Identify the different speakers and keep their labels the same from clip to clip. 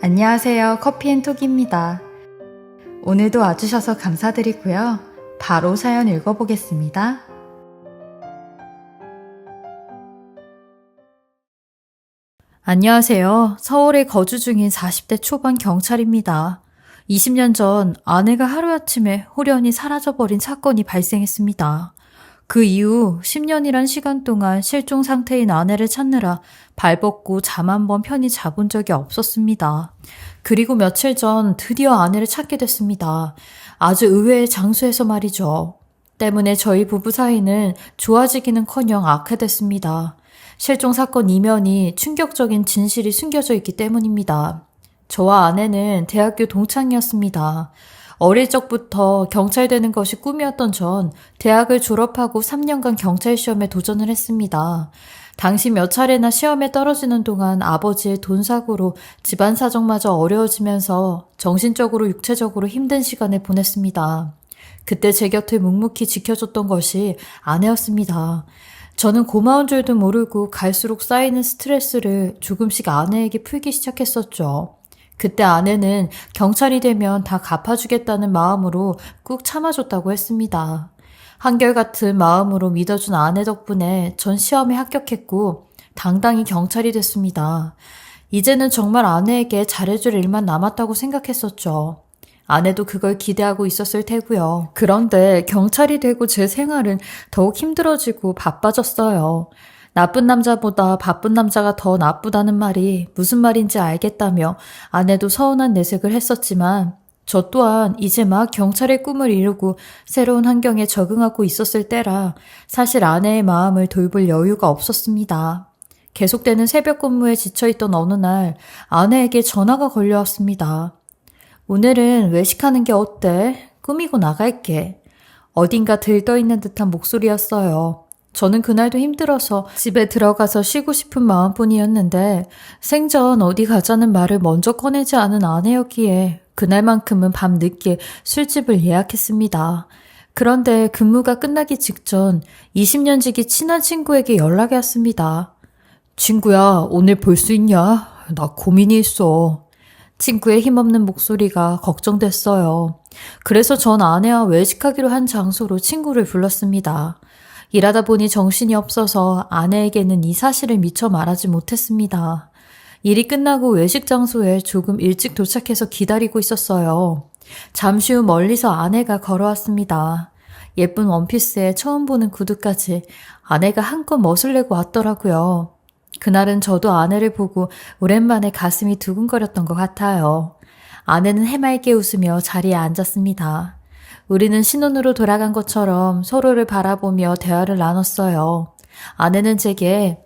Speaker 1: 안녕하세요. 커피앤톡입니다. 오늘도 와주셔서 감사드리고요. 바로 사연 읽어보겠습니다. 안녕하세요. 서울에 거주 중인 40대 초반 경찰입니다. 20년 전 아내가 하루아침에 홀연히 사라져버린 사건이 발생했습니다. 그 이후 10년이란 시간 동안 실종 상태인 아내를 찾느라 발벗고 잠 한 번 편히 자본 적이 없었습니다. 그리고 며칠 전 드디어 아내를 찾게 됐습니다. 아주 의외의 장소에서 말이죠. 때문에 저희 부부 사이는 좋아지기는커녕 악화됐습니다. 실종 사건 이면이 충격적인 진실이 숨겨져 있기 때문입니다. 저와 아내는 대학교 동창이었습니다. 어릴 적부터 경찰 되는 것이 꿈이었던 전 대학을 졸업하고 3년간 경찰 시험에 도전을 했습니다. 당시 몇 차례나 시험에 떨어지는 동안 아버지의 돈 사고로 집안 사정마저 어려워지면서 정신적으로 육체적으로 힘든 시간을 보냈습니다. 그때 제 곁을 묵묵히 지켜줬던 것이 아내였습니다. 저는 고마운 줄도 모르고 갈수록 쌓이는 스트레스를 조금씩 아내에게 풀기 시작했었죠. 그때 아내는 경찰이 되면 다 갚아주겠다는 마음으로 꾹 참아줬다고 했습니다. 한결같은 마음으로 믿어준 아내 덕분에 전 시험에 합격했고 당당히 경찰이 됐습니다. 이제는 정말 아내에게 잘해줄 일만 남았다고 생각했었죠. 아내도 그걸 기대하고 있었을 테고요. 그런데 경찰이 되고 제 생활은 더욱 힘들어지고 바빠졌어요. 나쁜 남자보다 바쁜 남자가 더 나쁘다는 말이 무슨 말인지 알겠다며 아내도 서운한 내색을 했었지만 저 또한 이제 막 경찰의 꿈을 이루고 새로운 환경에 적응하고 있었을 때라 사실 아내의 마음을 돌볼 여유가 없었습니다. 계속되는 새벽 근무에 지쳐있던 어느 날 아내에게 전화가 걸려왔습니다. 오늘은 외식하는 게 어때? 꾸미고 나갈게. 어딘가 들떠있는 듯한 목소리였어요. 저는 그날도 힘들어서 집에 들어가서 쉬고 싶은 마음뿐이었는데 생전 어디 가자는 말을 먼저 꺼내지 않은 아내였기에 그날만큼은 밤늦게 술집을 예약했습니다. 그런데 근무가 끝나기 직전 20년 지기 친한 친구에게 연락이 왔습니다. 친구야, 오늘 볼 수 있냐? 나 고민이 있어. 친구의 힘없는 목소리가 걱정됐어요. 그래서 전 아내와 외식하기로 한 장소로 친구를 불렀습니다. 일하다 보니 정신이 없어서 아내에게는 이 사실을 미처 말하지 못했습니다. 일이 끝나고 외식 장소에 조금 일찍 도착해서 기다리고 있었어요. 잠시 후 멀리서 아내가 걸어왔습니다. 예쁜 원피스에 처음 보는 구두까지 아내가 한껏 멋을 내고 왔더라고요. 그날은 저도 아내를 보고 오랜만에 가슴이 두근거렸던 것 같아요. 아내는 해맑게 웃으며 자리에 앉았습니다. 우리는 신혼으로 돌아간 것처럼 서로를 바라보며 대화를 나눴어요. 아내는 제게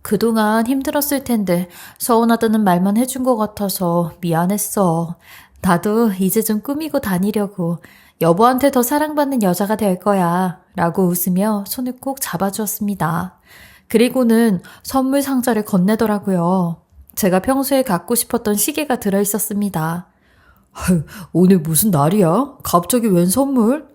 Speaker 1: 그동안 힘들었을 텐데 서운하다는 말만 해준 것 같아서 미안했어. 나도 이제 좀 꾸미고 다니려고. 여보한테 더 사랑받는 여자가 될 거야. 라고 웃으며 손을 꼭 잡아주었습니다. 그리고는 선물 상자를 건네더라고요. 제가 평소에 갖고 싶었던 시계가 들어있었습니다. 오늘 무슨 날이야? 갑자기 웬 선물?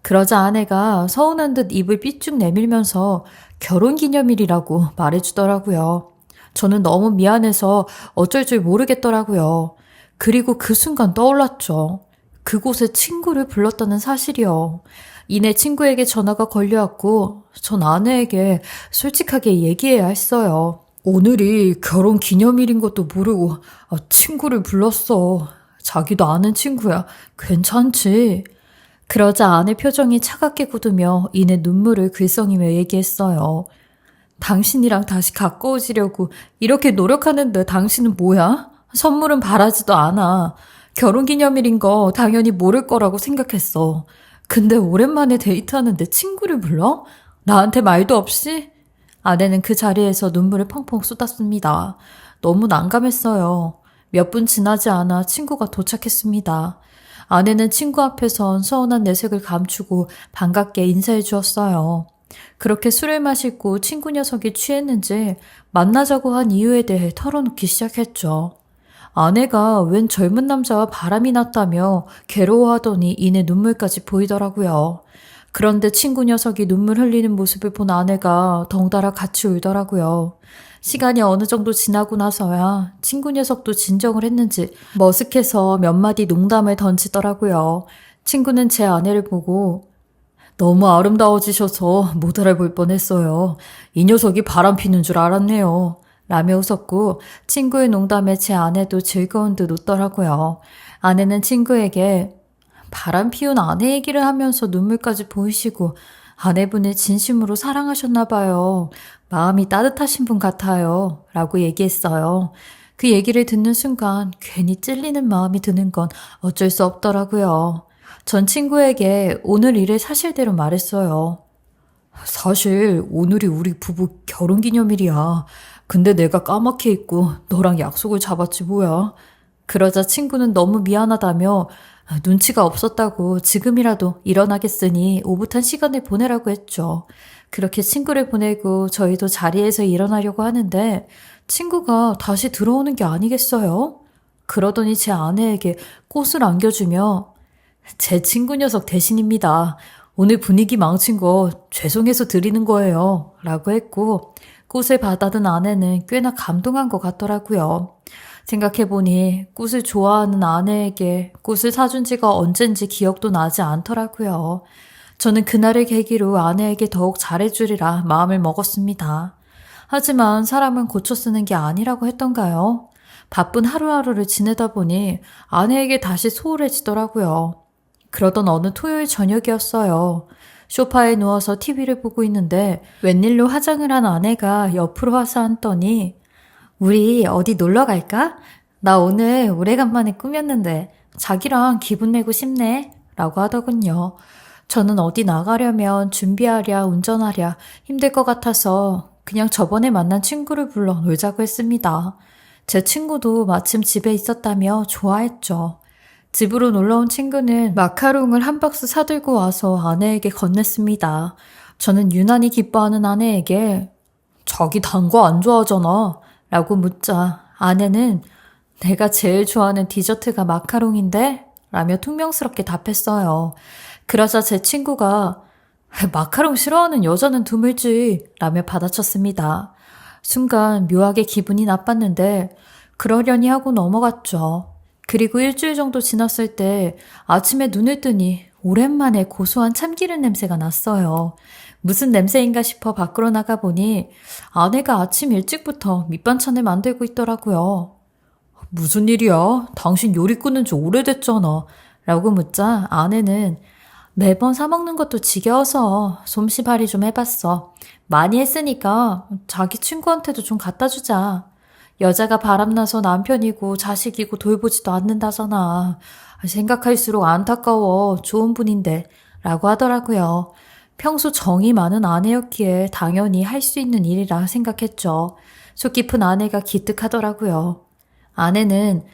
Speaker 1: 그러자 아내가 서운한 듯 입을 삐쭉 내밀면서 결혼기념일이라고 말해주더라고요. 저는 너무 미안해서 어쩔 줄 모르겠더라고요. 그리고 그 순간 떠올랐죠. 그곳에 친구를 불렀다는 사실이요. 이내 친구에게 전화가 걸려왔고 전 아내에게 솔직하게 얘기해야 했어요. 오늘이 결혼기념일인 것도 모르고 친구를 불렀어. 자기도 아는 친구야. 괜찮지? 그러자 아내 표정이 차갑게 굳으며 이내 눈물을 글썽이며 얘기했어요. 당신이랑 다시 가까워지려고 이렇게 노력하는데 당신은 뭐야? 선물은 바라지도 않아. 결혼기념일인 거 당연히 모를 거라고 생각했어. 근데 오랜만에 데이트하는데 친구를 불러? 나한테 말도 없이? 아내는 그 자리에서 눈물을 펑펑 쏟았습니다. 너무 난감했어요. 몇 분 지나지 않아 친구가 도착했습니다. 아내는 친구 앞에선 서운한 내색을 감추고 반갑게 인사해 주었어요. 그렇게 술을 마시고 친구 녀석이 취했는지 만나자고 한 이유에 대해 털어놓기 시작했죠. 아내가 웬 젊은 남자와 바람이 났다며 괴로워하더니 이내 눈물까지 보이더라고요. 그런데 친구 녀석이 눈물 흘리는 모습을 본 아내가 덩달아 같이 울더라고요. 시간이 어느 정도 지나고 나서야 친구 녀석도 진정을 했는지 머쓱해서 몇 마디 농담을 던지더라고요. 친구는 제 아내를 보고 너무 아름다워지셔서 못 알아볼 뻔했어요. 이 녀석이 바람 피는 줄 알았네요. 라며 웃었고 친구의 농담에 제 아내도 즐거운 듯 웃더라고요. 아내는 친구에게 바람 피운 아내 얘기를 하면서 눈물까지 보이시고 아내분을 진심으로 사랑하셨나 봐요. 마음이 따뜻하신 분 같아요. 라고 얘기했어요. 그 얘기를 듣는 순간 괜히 찔리는 마음이 드는 건 어쩔 수 없더라고요. 전 친구에게 오늘 일을 사실대로 말했어요. 사실 오늘이 우리 부부 결혼기념일이야. 근데 내가 까맣게 잊고 너랑 약속을 잡았지 뭐야. 그러자 친구는 너무 미안하다며 눈치가 없었다고 지금이라도 일어나겠으니 오붓한 시간을 보내라고 했죠. 그렇게 친구를 보내고 저희도 자리에서 일어나려고 하는데 친구가 다시 들어오는 게 아니겠어요? 그러더니 제 아내에게 꽃을 안겨주며 제 친구 녀석 대신입니다. 오늘 분위기 망친 거 죄송해서 드리는 거예요. 라고 했고 꽃을 받아든 아내는 꽤나 감동한 것 같더라고요. 생각해보니 꽃을 좋아하는 아내에게 꽃을 사준 지가 언젠지 기억도 나지 않더라고요. 저는 그날을 계기로 아내에게 더욱 잘해주리라 마음을 먹었습니다. 하지만 사람은 고쳐 쓰는 게 아니라고 했던가요? 바쁜 하루하루를 지내다 보니 아내에게 다시 소홀해지더라고요. 그러던 어느 토요일 저녁이었어요. 소파에 누워서 TV를 보고 있는데 웬일로 화장을 한 아내가 옆으로 와서 앉더니 우리 어디 놀러 갈까? 나 오늘 오래간만에 꾸몄는데 자기랑 기분 내고 싶네 라고 하더군요. 저는 어디 나가려면 준비하랴 운전하랴 힘들 것 같아서 그냥 저번에 만난 친구를 불러 놀자고 했습니다. 제 친구도 마침 집에 있었다며 좋아했죠. 집으로 놀러온 친구는 마카롱을 한 박스 사들고 와서 아내에게 건넸습니다. 저는 유난히 기뻐하는 아내에게 자기 단 거 안 좋아하잖아 라고 묻자 아내는 내가 제일 좋아하는 디저트가 마카롱인데? 라며 퉁명스럽게 답했어요. 그러자 제 친구가 마카롱 싫어하는 여자는 드물지 라며 받아쳤습니다. 순간 묘하게 기분이 나빴는데 그러려니 하고 넘어갔죠. 그리고 일주일 정도 지났을 때 아침에 눈을 뜨니 오랜만에 고소한 참기름 냄새가 났어요. 무슨 냄새인가 싶어 밖으로 나가보니 아내가 아침 일찍부터 밑반찬을 만들고 있더라고요. 무슨 일이야? 당신 요리 끊은 지 오래됐잖아. 라고 묻자 아내는 매번 사먹는 것도 지겨워서 솜씨발이 좀 해봤어. 많이 했으니까 자기 친구한테도 좀 갖다 주자. 여자가 바람나서 남편이고 자식이고 돌보지도 않는다잖아. 생각할수록 안타까워. 좋은 분인데. 라고 하더라고요. 평소 정이 많은 아내였기에 당연히 할 수 있는 일이라 생각했죠. 속 깊은 아내가 기특하더라고요. 아내는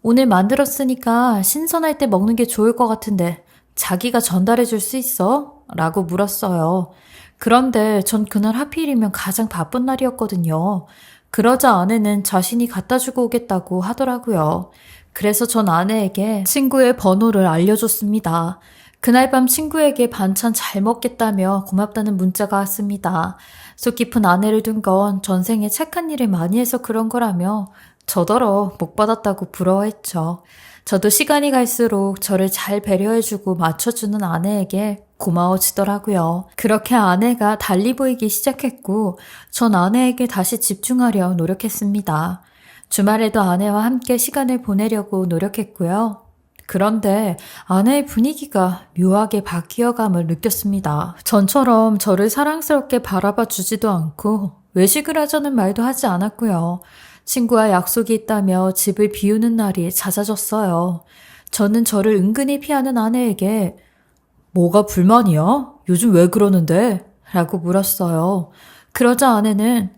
Speaker 1: 오늘 만들었으니까 신선할 때 먹는 게 좋을 것 같은데 자기가 전달해 줄 수 있어? 라고 물었어요. 그런데 전 그날 하필이면 가장 바쁜 날이었거든요. 그러자 아내는 자신이 갖다 주고 오겠다고 하더라고요. 그래서 전 아내에게 친구의 번호를 알려줬습니다. 그날 밤 친구에게 반찬 잘 먹겠다며 고맙다는 문자가 왔습니다. 속 깊은 아내를 둔 건 전생에 착한 일을 많이 해서 그런 거라며 저더러 복 받았다고 부러워했죠. 저도 시간이 갈수록 저를 잘 배려해주고 맞춰주는 아내에게 고마워지더라고요. 그렇게 아내가 달리 보이기 시작했고 전 아내에게 다시 집중하려 노력했습니다. 주말에도 아내와 함께 시간을 보내려고 노력했고요. 그런데 아내의 분위기가 묘하게 바뀌어감을 느꼈습니다. 전처럼 저를 사랑스럽게 바라봐 주지도 않고 외식을 하자는 말도 하지 않았고요. 친구와 약속이 있다며 집을 비우는 날이 잦아졌어요. 저는 저를 은근히 피하는 아내에게 뭐가 불만이야? 요즘 왜 그러는데? 라고 물었어요. 그러자 아내는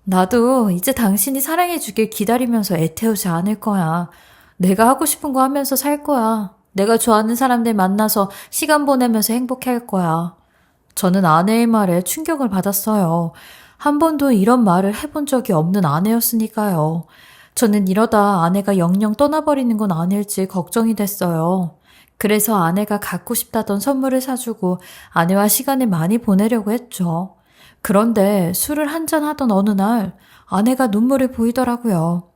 Speaker 1: 나도 이제 당신이 사랑해주길 기다리면서 애태우지 않을 거야. 내가 하고 싶은 거 하면서 살 거야. 내가 좋아하는 사람들 만나서 시간 보내면서 행복해할 거야. 저는 아내의 말에 충격을 받았어요. 한 번도 이런 말을 해본 적이 없는 아내였으니까요. 저는 이러다 아내가 영영 떠나버리는 건 아닐지 걱정이 됐어요. 그래서 아내가 갖고 싶다던 선물을 사주고 아내와 시간을 많이 보내려고 했죠. 그런데 술을 한잔 하던 어느 날 아내가 눈물을 보이더라고요.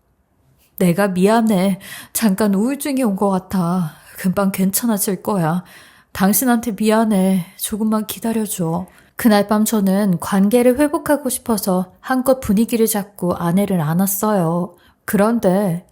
Speaker 1: 내가 미안해. 잠깐 우울증이 온 것 같아. 금방 괜찮아질 거야. 당신한테 미안해. 조금만 기다려줘. 그날 밤 저는 관계를 회복하고 싶어서 한껏 분위기를 잡고 아내를 안았어요. 그런데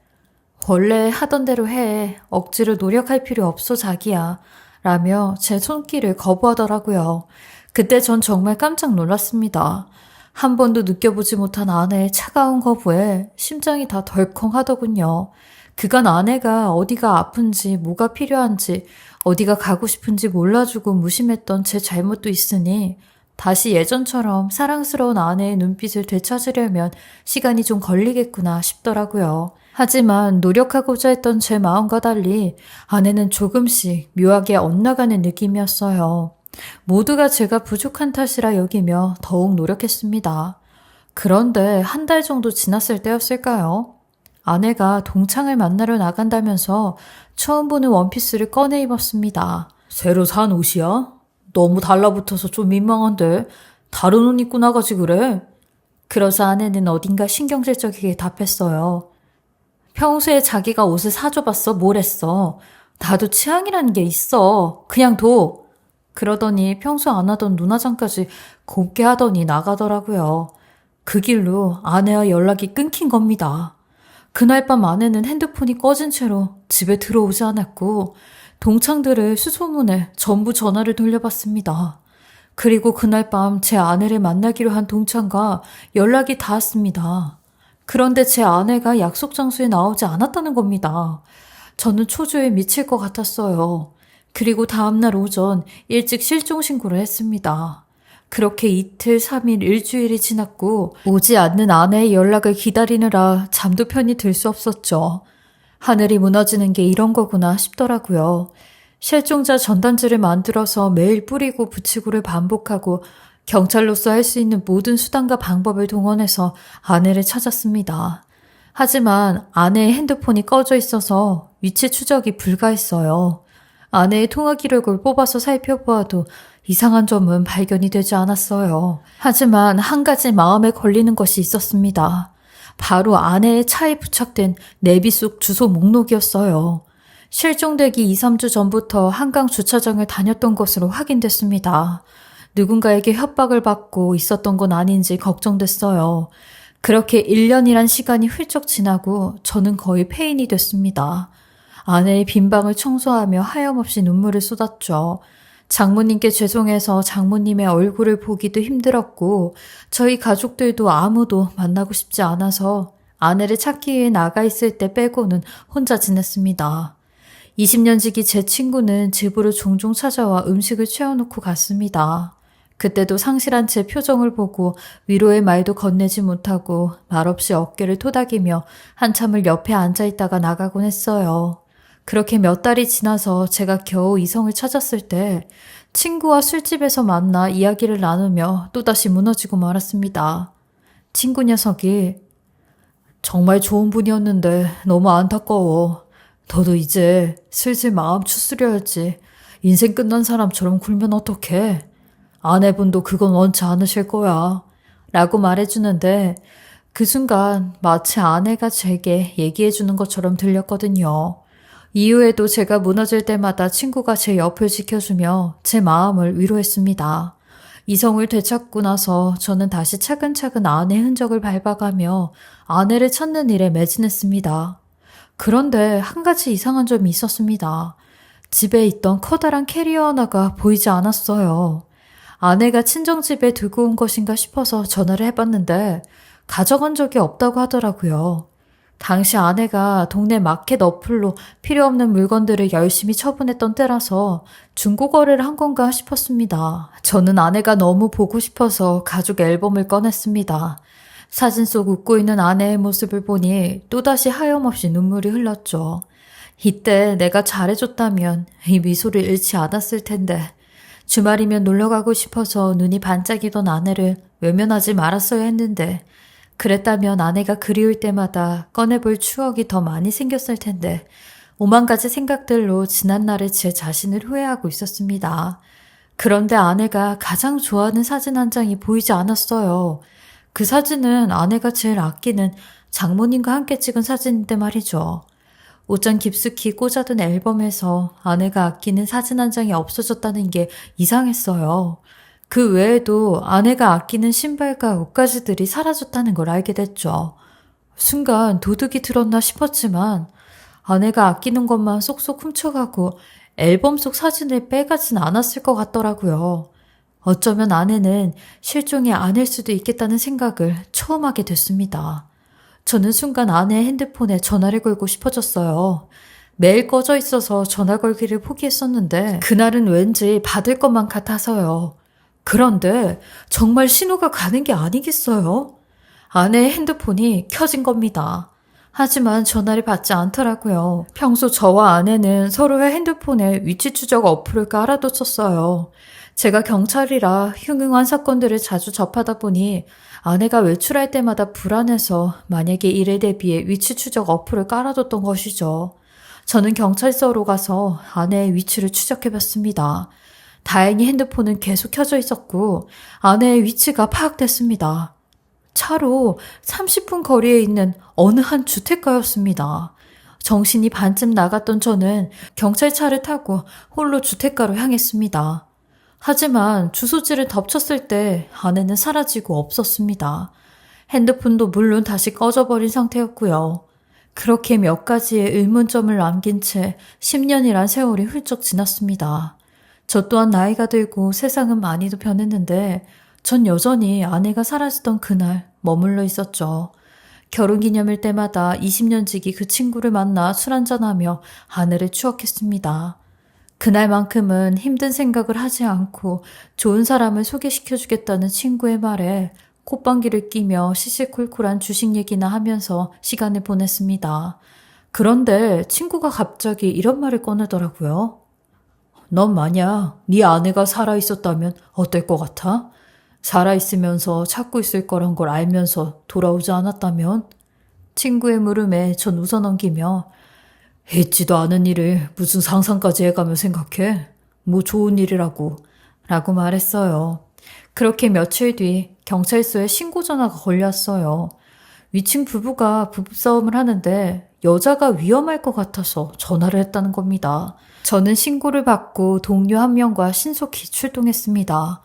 Speaker 1: 원래 하던 대로 해. 억지로 노력할 필요 없어, 자기야. 라며 제 손길을 거부하더라고요. 그때 전 정말 깜짝 놀랐습니다. 한 번도 느껴보지 못한 아내의 차가운 거부에 심장이 다 덜컹하더군요. 그간 아내가 어디가 아픈지, 뭐가 필요한지, 어디가 가고 싶은지 몰라주고 무심했던 제 잘못도 있으니 다시 예전처럼 사랑스러운 아내의 눈빛을 되찾으려면 시간이 좀 걸리겠구나 싶더라고요. 하지만 노력하고자 했던 제 마음과 달리 아내는 조금씩 묘하게 엇나가는 느낌이었어요. 모두가 제가 부족한 탓이라 여기며 더욱 노력했습니다. 그런데 한 달 정도 지났을 때였을까요? 아내가 동창을 만나러 나간다면서 처음 보는 원피스를 꺼내 입었습니다. 새로 산 옷이야? 너무 달라붙어서 좀 민망한데 다른 옷 입고 나가지 그래? 그러자 아내는 어딘가 신경질적이게 답했어요. 평소에 자기가 옷을 사줘봤어? 뭘 했어? 나도 취향이라는 게 있어. 그냥 둬. 그러더니 평소 안 하던 눈화장까지 곱게 하더니 나가더라고요. 그 길로 아내와 연락이 끊긴 겁니다. 그날 밤 아내는 핸드폰이 꺼진 채로 집에 들어오지 않았고 동창들을 수소문해 전부 전화를 돌려봤습니다. 그리고 그날 밤 제 아내를 만나기로 한 동창과 연락이 닿았습니다. 그런데 제 아내가 약속 장소에 나오지 않았다는 겁니다. 저는 초조해 미칠 것 같았어요. 그리고 다음날 오전 일찍 실종 신고를 했습니다. 그렇게 이틀, 3일, 일주일이 지났고 오지 않는 아내의 연락을 기다리느라 잠도 편히 들 수 없었죠. 하늘이 무너지는 게 이런 거구나 싶더라고요. 실종자 전단지를 만들어서 매일 뿌리고 붙이고를 반복하고 경찰로서 할 수 있는 모든 수단과 방법을 동원해서 아내를 찾았습니다. 하지만 아내의 핸드폰이 꺼져 있어서 위치 추적이 불가했어요. 아내의 통화 기록을 뽑아서 살펴보아도 이상한 점은 발견이 되지 않았어요. 하지만 한 가지 마음에 걸리는 것이 있었습니다. 바로 아내의 차에 부착된 내비 속 주소 목록이었어요. 실종되기 2, 3주 전부터 한강 주차장을 다녔던 것으로 확인됐습니다. 누군가에게 협박을 받고 있었던 건 아닌지 걱정됐어요. 그렇게 1년이란 시간이 훌쩍 지나고 저는 거의 폐인이 됐습니다. 아내의 빈방을 청소하며 하염없이 눈물을 쏟았죠. 장모님께 죄송해서 장모님의 얼굴을 보기도 힘들었고 저희 가족들도 아무도 만나고 싶지 않아서 아내를 찾기 위해 나가 있을 때 빼고는 혼자 지냈습니다. 20년 지기 제 친구는 집으로 종종 찾아와 음식을 채워놓고 갔습니다. 그때도 상실한 제 표정을 보고 위로의 말도 건네지 못하고 말없이 어깨를 토닥이며 한참을 옆에 앉아있다가 나가곤 했어요. 그렇게 몇 달이 지나서 제가 겨우 이성을 찾았을 때 친구와 술집에서 만나 이야기를 나누며 또다시 무너지고 말았습니다. 친구 녀석이 정말 좋은 분이었는데 너무 안타까워. 너도 이제 슬슬 마음 추스려야지. 인생 끝난 사람처럼 굴면 어떡해. 아내분도 그건 원치 않으실 거야. 라고 말해주는데 그 순간 마치 아내가 제게 얘기해주는 것처럼 들렸거든요. 이후에도 제가 무너질 때마다 친구가 제 옆을 지켜주며 제 마음을 위로했습니다. 이성을 되찾고 나서 저는 다시 차근차근 아내의 흔적을 밟아가며 아내를 찾는 일에 매진했습니다. 그런데 한 가지 이상한 점이 있었습니다. 집에 있던 커다란 캐리어 하나가 보이지 않았어요. 아내가 친정집에 두고 온 것인가 싶어서 전화를 해봤는데 가져간 적이 없다고 하더라고요. 당시 아내가 동네 마켓 어플로 필요 없는 물건들을 열심히 처분했던 때라서 중고거래를 한 건가 싶었습니다. 저는 아내가 너무 보고 싶어서 가족 앨범을 꺼냈습니다. 사진 속 웃고 있는 아내의 모습을 보니 또다시 하염없이 눈물이 흘렀죠. 이때 내가 잘해줬다면 이 미소를 잃지 않았을 텐데 주말이면 놀러가고 싶어서 눈이 반짝이던 아내를 외면하지 말았어야 했는데 그랬다면 아내가 그리울 때마다 꺼내볼 추억이 더 많이 생겼을 텐데 오만 가지 생각들로 지난날의 제 자신을 후회하고 있었습니다. 그런데 아내가 가장 좋아하는 사진 한 장이 보이지 않았어요. 그 사진은 아내가 제일 아끼는 장모님과 함께 찍은 사진인데 말이죠. 옷장 깊숙이 꽂아둔 앨범에서 아내가 아끼는 사진 한 장이 없어졌다는 게 이상했어요. 그 외에도 아내가 아끼는 신발과 옷가지들이 사라졌다는 걸 알게 됐죠. 순간 도둑이 들었나 싶었지만 아내가 아끼는 것만 쏙쏙 훔쳐가고 앨범 속 사진을 빼가진 않았을 것 같더라고요. 어쩌면 아내는 실종이 아닐 수도 있겠다는 생각을 처음 하게 됐습니다. 저는 순간 아내의 핸드폰에 전화를 걸고 싶어졌어요. 매일 꺼져 있어서 전화 걸기를 포기했었는데 그날은 왠지 받을 것만 같아서요. 그런데 정말 신호가 가는 게 아니겠어요? 아내의 핸드폰이 켜진 겁니다. 하지만 전화를 받지 않더라고요. 평소 저와 아내는 서로의 핸드폰에 위치 추적 어플을 깔아뒀었어요. 제가 경찰이라 흉흉한 사건들을 자주 접하다 보니 아내가 외출할 때마다 불안해서 만약에 이래 대비해 위치 추적 어플을 깔아뒀던 것이죠. 저는 경찰서로 가서 아내의 위치를 추적해봤습니다. 다행히 핸드폰은 계속 켜져 있었고 아내의 위치가 파악됐습니다. 차로 30분 거리에 있는 어느 한 주택가였습니다. 정신이 반쯤 나갔던 저는 경찰차를 타고 홀로 주택가로 향했습니다. 하지만 주소지를 덮쳤을 때 아내는 사라지고 없었습니다. 핸드폰도 물론 다시 꺼져버린 상태였고요. 그렇게 몇 가지의 의문점을 남긴 채 10년이란 세월이 훌쩍 지났습니다. 저 또한 나이가 들고 세상은 많이도 변했는데 전 여전히 아내가 사라지던 그날 머물러 있었죠. 결혼기념일 때마다 20년 지기 그 친구를 만나 술 한잔하며 아내를 추억했습니다. 그날만큼은 힘든 생각을 하지 않고 좋은 사람을 소개시켜주겠다는 친구의 말에 콧방귀를 끼며 시시콜콜한 주식 얘기나 하면서 시간을 보냈습니다. 그런데 친구가 갑자기 이런 말을 꺼내더라고요. 넌 만약 네 아내가 살아있었다면 어떨 것 같아? 살아있으면서 찾고 있을 거란 걸 알면서 돌아오지 않았다면? 친구의 물음에 전 웃어넘기며 있지도 않은 일을 무슨 상상까지 해가며 생각해? 뭐 좋은 일이라고 라고 말했어요. 그렇게 며칠 뒤 경찰서에 신고 전화가 걸렸어요. 위층 부부가 부부싸움을 하는데 여자가 위험할 것 같아서 전화를 했다는 겁니다. 저는 신고를 받고 동료 한 명과 신속히 출동했습니다.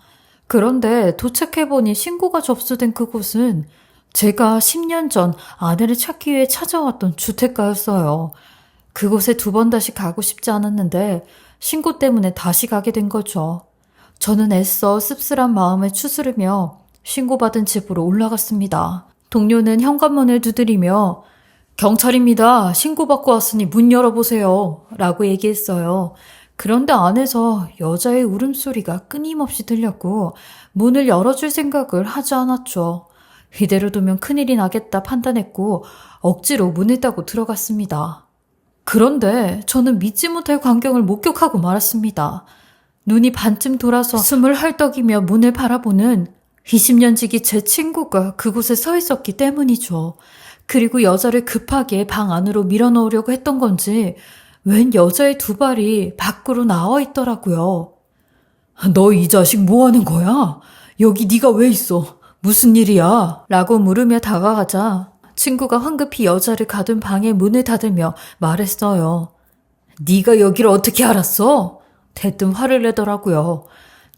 Speaker 1: 그런데 도착해보니 신고가 접수된 그곳은 제가 10년 전 아내를 찾기 위해 찾아왔던 주택가였어요. 그곳에 두 번 다시 가고 싶지 않았는데 신고 때문에 다시 가게 된 거죠. 저는 애써 씁쓸한 마음을 추스르며 신고받은 집으로 올라갔습니다. 동료는 현관문을 두드리며 경찰입니다. 신고받고 왔으니 문 열어보세요. 라고 얘기했어요. 그런데 안에서 여자의 울음소리가 끊임없이 들렸고 문을 열어줄 생각을 하지 않았죠. 이대로 두면 큰일이 나겠다 판단했고 억지로 문을 따고 들어갔습니다. 그런데 저는 믿지 못할 광경을 목격하고 말았습니다. 눈이 반쯤 돌아서 숨을 헐떡이며 문을 바라보는 20년 지기 제 친구가 그곳에 서 있었기 때문이죠. 그리고 여자를 급하게 방 안으로 밀어넣으려고 했던 건지 웬 여자의 두 발이 밖으로 나와 있더라고요. 너 이 자식 뭐 하는 거야? 여기 네가 왜 있어? 무슨 일이야? 라고 물으며 다가가자 친구가 황급히 여자를 가둔 방의 문을 닫으며 말했어요. 네가 여기를 어떻게 알았어? 대뜸 화를 내더라고요.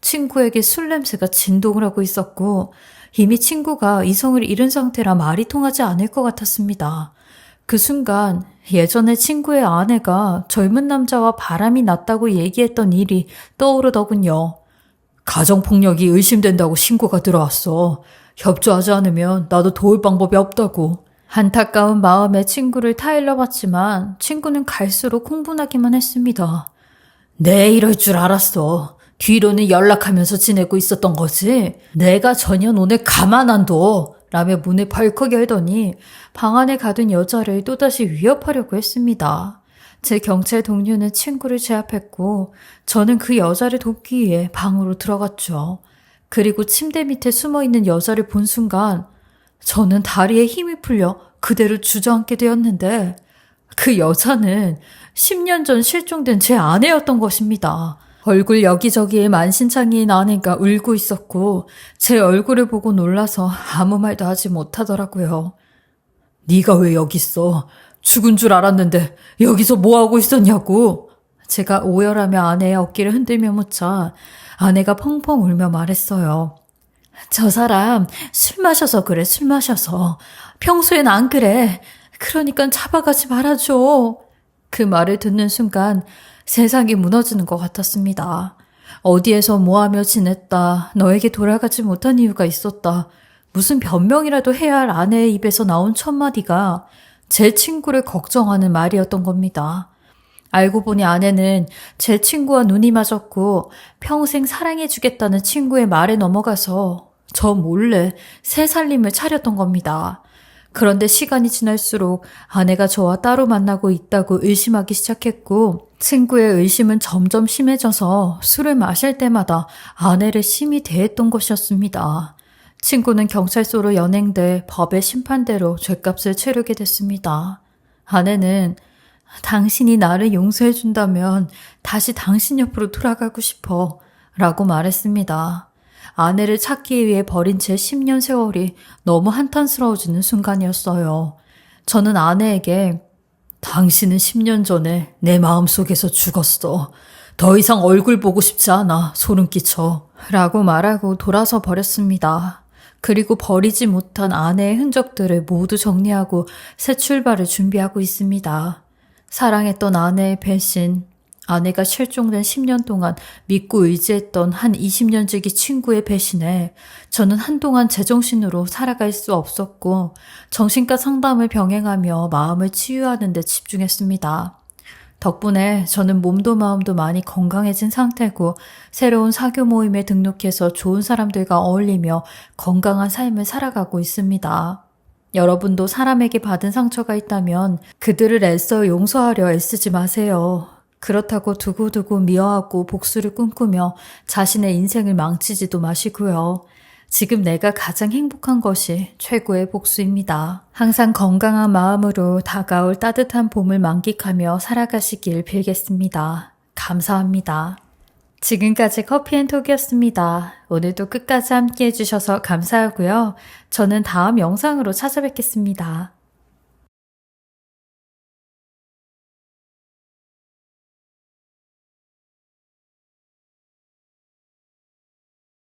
Speaker 1: 친구에게 술 냄새가 진동을 하고 있었고 이미 친구가 이성을 잃은 상태라 말이 통하지 않을 것 같았습니다. 그 순간 예전에 친구의 아내가 젊은 남자와 바람이 났다고 얘기했던 일이 떠오르더군요. 가정폭력이 의심된다고 신고가 들어왔어. 협조하지 않으면 나도 도울 방법이 없다고. 안타까운 마음에 친구를 타일러봤지만 친구는 갈수록 흥분하기만 했습니다. 네, 이럴 줄 알았어. 뒤로는 연락하면서 지내고 있었던 거지. 내가 전혀 너네 가만 안 둬. 라며 문을 벌컥 열더니 방 안에 가둔 여자를 또다시 위협하려고 했습니다. 제 경찰 동료는 친구를 제압했고 저는 그 여자를 돕기 위해 방으로 들어갔죠. 그리고 침대 밑에 숨어있는 여자를 본 순간 저는 다리에 힘이 풀려 그대로 주저앉게 되었는데 그 여자는 10년 전 실종된 제 아내였던 것입니다. 얼굴 여기저기에 만신창이인 아내가 울고 있었고 제 얼굴을 보고 놀라서 아무 말도 하지 못하더라고요. 네가 왜 여기 있어? 죽은 줄 알았는데 여기서 뭐 하고 있었냐고. 제가 오열하며 아내의 어깨를 흔들며 묻자 아내가 펑펑 울며 말했어요. 저 사람 술 마셔서 그래, 술 마셔서. 평소엔 안 그래. 그러니까 잡아가지 말아줘. 그 말을 듣는 순간 세상이 무너지는 것 같았습니다. 어디에서 뭐하며 지냈다. 너에게 돌아가지 못한 이유가 있었다. 무슨 변명이라도 해야 할 아내의 입에서 나온 첫마디가 제 친구를 걱정하는 말이었던 겁니다. 알고 보니 아내는 제 친구와 눈이 맞았고 평생 사랑해주겠다는 친구의 말에 넘어가서 저 몰래 새 살림을 차렸던 겁니다. 그런데 시간이 지날수록 아내가 저와 따로 만나고 있다고 의심하기 시작했고 친구의 의심은 점점 심해져서 술을 마실 때마다 아내를 심히 대했던 것이었습니다. 친구는 경찰서로 연행돼 법의 심판대로 죗값을 치르게 됐습니다. 아내는 당신이 나를 용서해준다면 다시 당신 옆으로 돌아가고 싶어 라고 말했습니다. 아내를 찾기 위해 버린 제 10년 세월이 너무 한탄스러워지는 순간이었어요. 저는 아내에게 당신은 10년 전에 내 마음속에서 죽었어. 더 이상 얼굴 보고 싶지 않아. 소름 끼쳐. 라고 말하고 돌아서 버렸습니다. 그리고 버리지 못한 아내의 흔적들을 모두 정리하고 새 출발을 준비하고 있습니다. 사랑했던 아내의 배신, 아내가 실종된 10년 동안 믿고 의지했던 한 20년 지기 친구의 배신에 저는 한동안 제정신으로 살아갈 수 없었고 정신과 상담을 병행하며 마음을 치유하는 데 집중했습니다. 덕분에 저는 몸도 마음도 많이 건강해진 상태고 새로운 사교 모임에 등록해서 좋은 사람들과 어울리며 건강한 삶을 살아가고 있습니다. 여러분도 사람에게 받은 상처가 있다면 그들을 애써 용서하려 애쓰지 마세요. 그렇다고 두고두고 미워하고 복수를 꿈꾸며 자신의 인생을 망치지도 마시고요. 지금 내가 가장 행복한 것이 최고의 복수입니다. 항상 건강한 마음으로 다가올 따뜻한 봄을 만끽하며 살아가시길 빌겠습니다. 감사합니다. 지금까지 커피앤톡이었습니다. 오늘도 끝까지 함께 해주셔서 감사하고요. 저는 다음 영상으로 찾아뵙겠습니다.